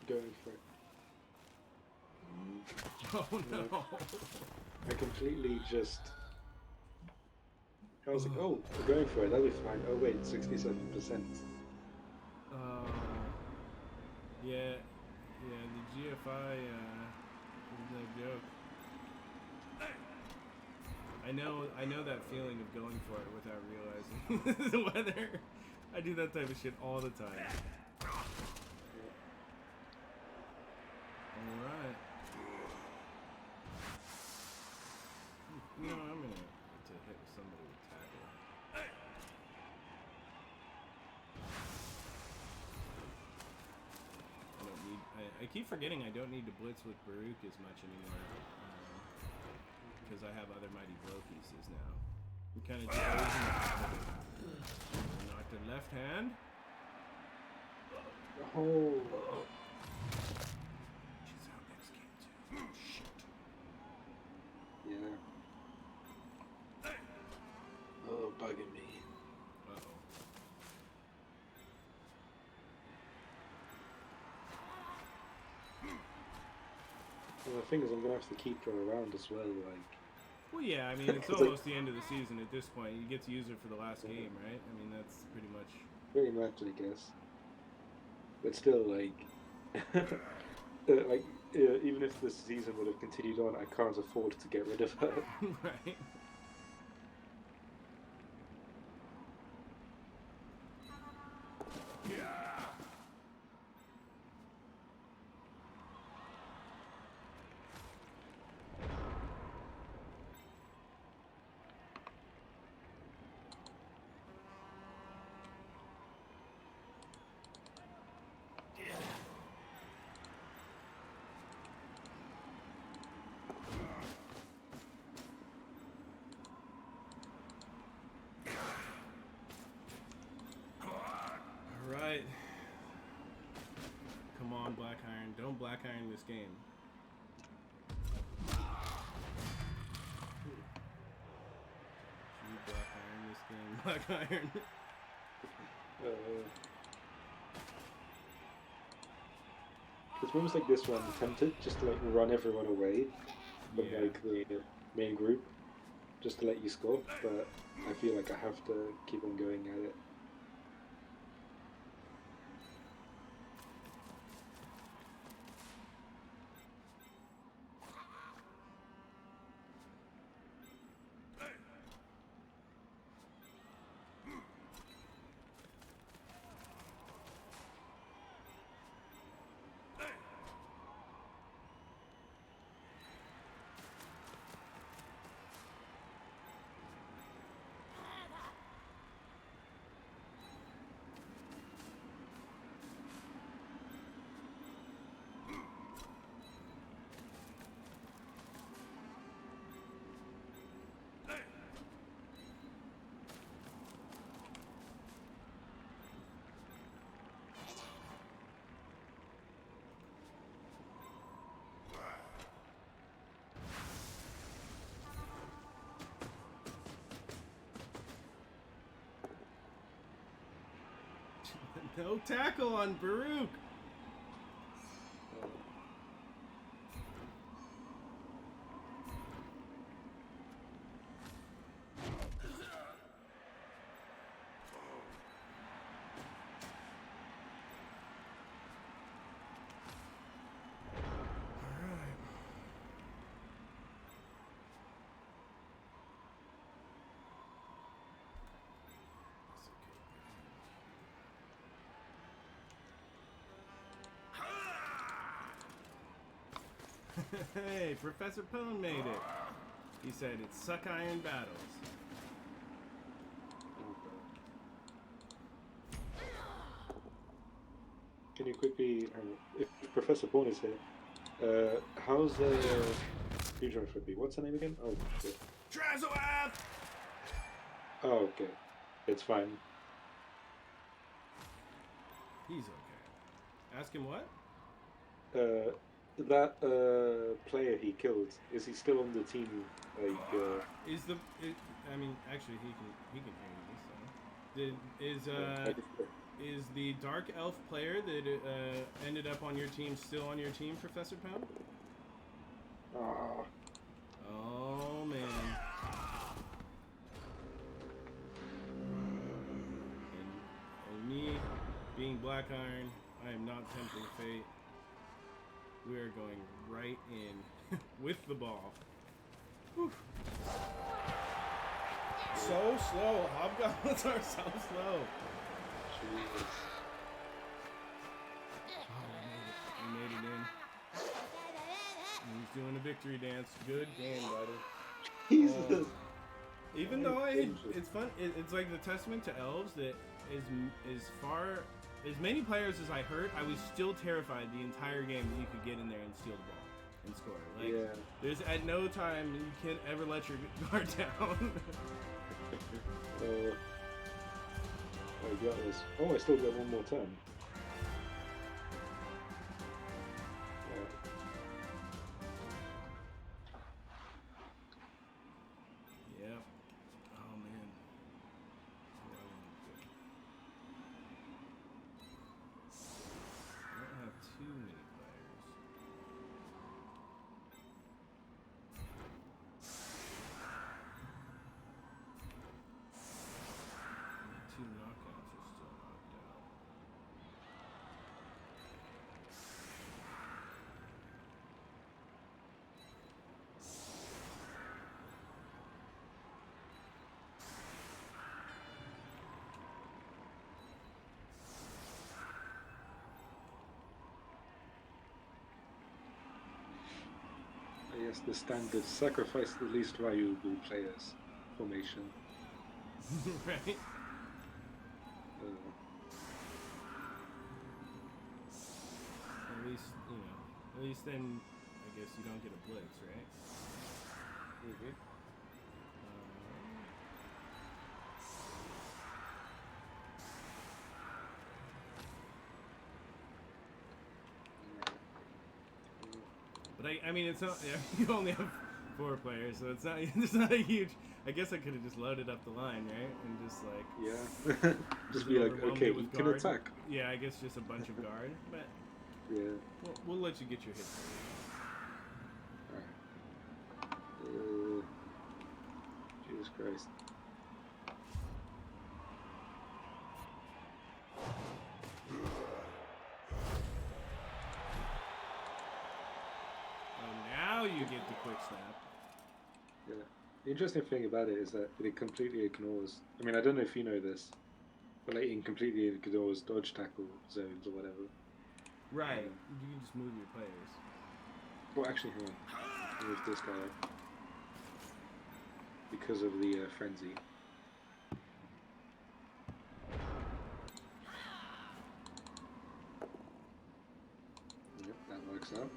Going for it. Oh no! I completely just. I was like, oh, we're going for it. That'll be fine. Oh wait, 67%. Yeah, the GFI is no joke. I know that feeling of going for it without realizing the weather. I do that type of shit all the time. Alright. No, I'm gonna hit with somebody with tackle. I don't need. I keep forgetting I don't need to blitz with Baruch as much anymore. Because I have other mighty blow pieces now. I'm kind of just knocked a left hand. Oh. She's out next game too. Oh shit. Yeah. Oh, bugging me. Uh-oh. Well, the thing is, I'm gonna have to keep her around as well. Like. Well, yeah. I mean, it's almost the end of the season at this point. You get to use her for the last game, right? I mean, that's pretty much. Pretty much, I guess. But still, like, even if the season would have continued on, I can't afford to get rid of her. Right. Alright. Come on, Black Iron. Don't Black Iron this game. You Black Iron this game. Black Iron. Because moments like this one, I'm tempted just to like run everyone away from like the main group, just to let you score. But I feel like I have to keep on going at it. No tackle on Baruch. Hey, Professor Pone made it. He said it's suck iron battles. Can you quickly, if Professor Bourne is here, how's the fusion flippy? What's her name again? Oh shit. Trazoath! Oh, okay. It's fine. He's okay. Ask him what? That player he killed, is he still on the team? Like, I mean, actually, he can hear you. So, is the Dark Elf player that ended up on your team still on your team, Professor Pound? Oh man. And me being Black Iron, I am not tempting fate. We are going right in with the ball. Whew. So slow. Hobgoblins are so slow. Jesus. Oh, we made it in. And he's doing a victory dance. Good game, buddy. Jesus. Even though it's fun, it's like the testament to elves that as far as many players as I hurt, I was still terrified the entire game that you could get in there and steal the ball and score. Like, there's at no time you can't ever let your guard down. I got this. Oh, I still got one more turn. Yep. Oh man. I don't have too many players. The two knockouts are still knocked out. Yes, the standard sacrifice the least valuable players formation. Right? At least then, I guess you don't get a blitz, right? Mm-hmm. But I mean, it's not. You only have 4 players, so it's not. It's not a huge. I guess I could have just loaded up the line, right, and just like. Yeah. Just be like, okay, you can attack. Yeah, I guess just a bunch of guard, but. Yeah. We'll let you get your hits. Alright. Jesus Christ. Now you get the quick snap. Yeah. The interesting thing about it is that it completely ignores. I mean, I don't know if you know this, but like, it completely ignores dodge tackle zones or whatever. Right. You can just move your players. Well, actually, hang on. Move this guy up because of the frenzy. Yep, that works out.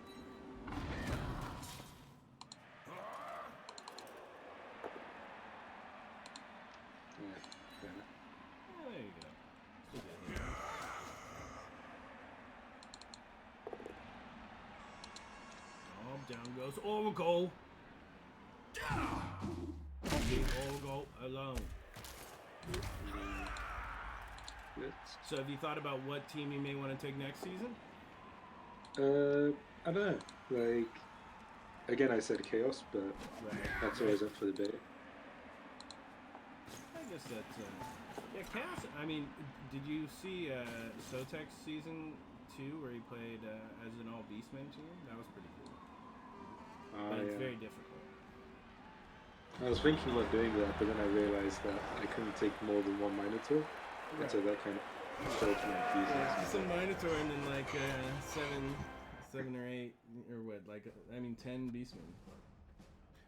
There you go. Still good here. Oh, down goes Oracle. Leave Oracle alone. So have you thought about what team you may want to take next season? I don't know. Like, again, I said Chaos, but that's always up for debate. I guess that's yeah, Chaos. I mean, did you see Sotek's season 2 where he played as an all Beastmen team? That was pretty cool. But it's very difficult. I was thinking about doing that, but then I realized that I couldn't take more than one Minotaur, and so that kind of killed my enthusiasm. Just a Minotaur and then like 7 or 8, or what? Like, I mean, 10 beastmen.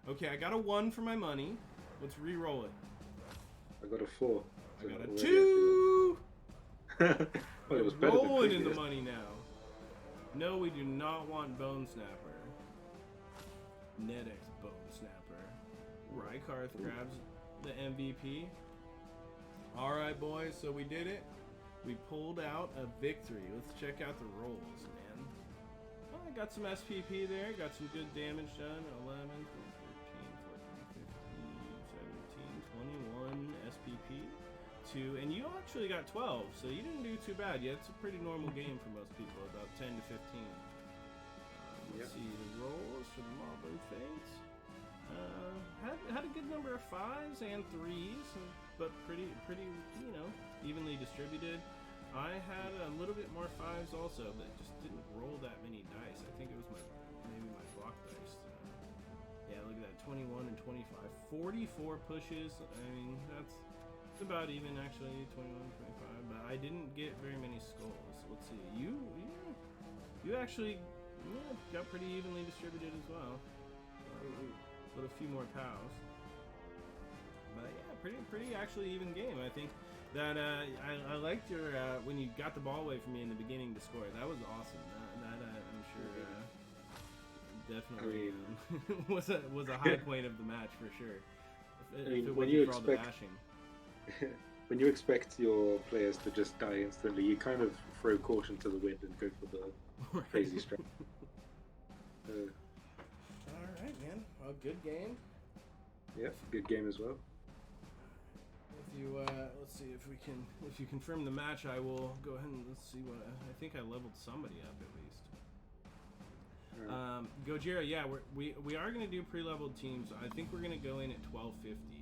Okay, I got a 1 for my money. Let's re-roll it. I got a 4. I got a 2. Well, it was better than Rolling in the previous. money now. No, we do not want Bone Snapper. Nedex Bone Snapper. Rykarth grabs the MVP. Alright, boys, so we did it. We pulled out a victory. Let's check out the rolls, man. Well, I got some SPP there. Got some good damage done. 11, 12, 13, 14, 15, 17, 21 SPP. 2, and you actually got 12, so you didn't do too bad. Yeah, it's a pretty normal game for most people, about 10 to 15. Let's see the rolls for the Maudlin Fates. Had a good number of 5s and 3s, but pretty, evenly distributed. I had a little bit more 5s also, but just didn't roll that many dice. I think it was maybe my block dice. Yeah, look at that, 21 and 25. 44 pushes. I mean, that's about even actually, 21, 25. But I didn't get very many skulls. Let's see. You actually got pretty evenly distributed as well. With a few more pals. But yeah, pretty actually even game. I think that I liked your when you got the ball away from me in the beginning to score. That was awesome. That I'm sure definitely was a high point of the match for sure. If it wasn't for all the bashing. When you expect your players to just die instantly, you kind of throw caution to the wind and go for the crazy strike. Alright, man. Well, good game. Yeah, good game as well. If you let's see if you confirm the match, I will go ahead and let's see what I think I leveled somebody up at least. Gojira, yeah, we are gonna do pre-leveled teams. I think we're gonna go in at 1250.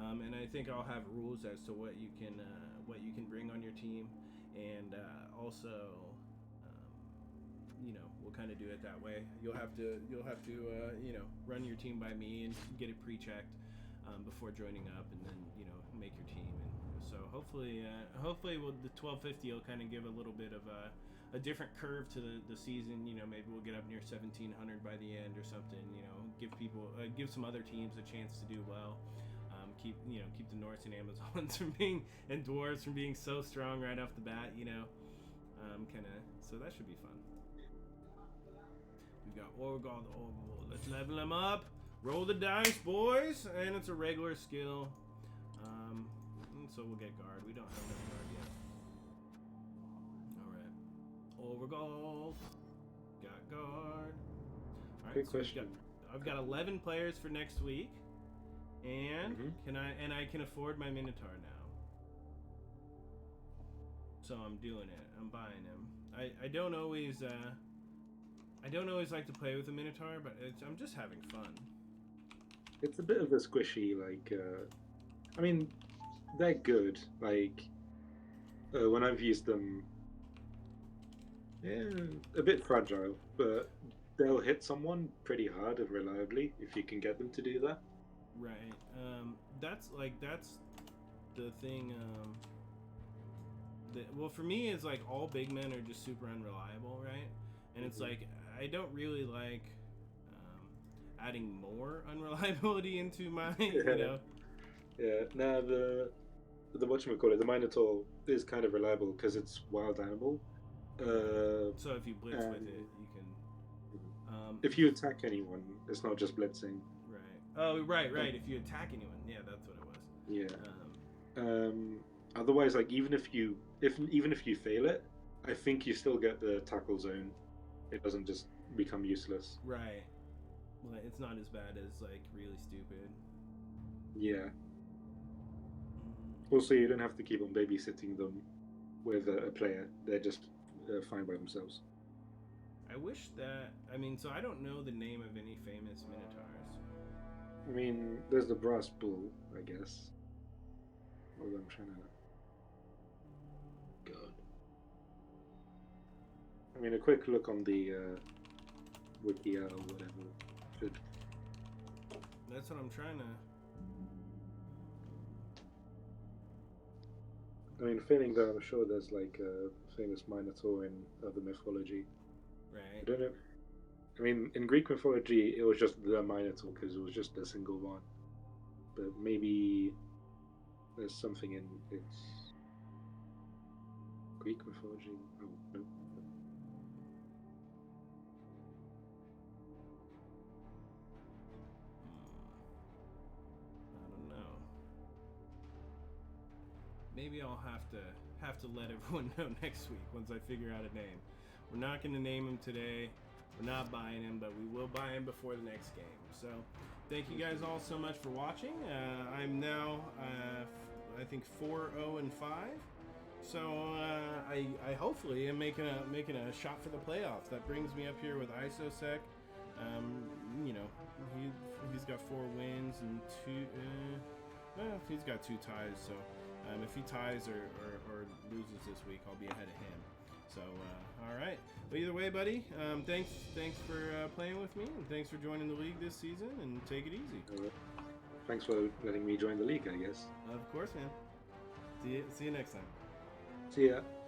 And I think I'll have rules as to what you can bring on your team, and also, we'll kind of do it that way. You'll have to run your team by me and get it pre-checked before joining up, and then make your team. And so hopefully the 1250 will kind of give a little bit of a different curve to the season. Maybe we'll get up near 1700 by the end or something. Give some other teams a chance to do well. Keep the Norse and Amazons and Dwarves from being so strong right off the bat, so that should be fun. We got Orgal the Orgal. Let's level him up. Roll the dice, boys, and it's a regular skill. So we'll get guard. We don't have that guard yet. All right. Orgal got guard. All right. Good so question. I've got 11 players for next week. And I can afford my Minotaur now. So I'm doing it. I'm buying him. I don't always like to play with a Minotaur, but I'm just having fun. It's a bit of a squishy, I mean, they're good. When I've used them, a bit fragile, but they'll hit someone pretty hard and reliably if you can get them to do that. Right. That's the thing. Well, for me, it's like all big men are just super unreliable, right? And it's like I don't really like adding more unreliability into my, Yeah. Now the whatchamacallit, the Minotaur is kind of reliable because it's wild animal. So if you blitz with it, you can. If you attack anyone, it's not just blitzing. Oh, right. If you attack anyone, yeah, that's what it was. Yeah. Otherwise, even if you fail it, I think you still get the tackle zone. It doesn't just become useless. Right. Well, it's not as bad as really stupid. Yeah. Also, you don't have to keep on babysitting them with a player. They're just fine by themselves. I wish that. So I don't know the name of any famous Minotaurs. I mean, there's the brass bull, I guess. Although I'm trying to... God. I mean, a quick look on the wiki or whatever should... That's what I'm trying to... I mean, failing that, I'm sure there's a famous Minotaur in other mythology. I Right. don't know. I mean, in Greek mythology, it was just the Minotaur because it was just a single one. But maybe there's something in its Greek mythology. Oh, no. I don't know. Maybe I'll have to let everyone know next week once I figure out a name. We're not going to name him today. We're not buying him, but we will buy him before the next game. So, thank you guys all so much for watching. I'm now, I think 4-0-5. So I hopefully am making a shot for the playoffs. That brings me up here with ISOSEC. You know, he's got 4 wins and 2. Well, he's got 2 ties. So if he ties or loses this week, I'll be ahead of him. So all right. But either way, buddy, thanks for playing with me, and thanks for joining the league this season. And take it easy. Thanks for letting me join the league, I guess. Of course, man. See you next time. See ya.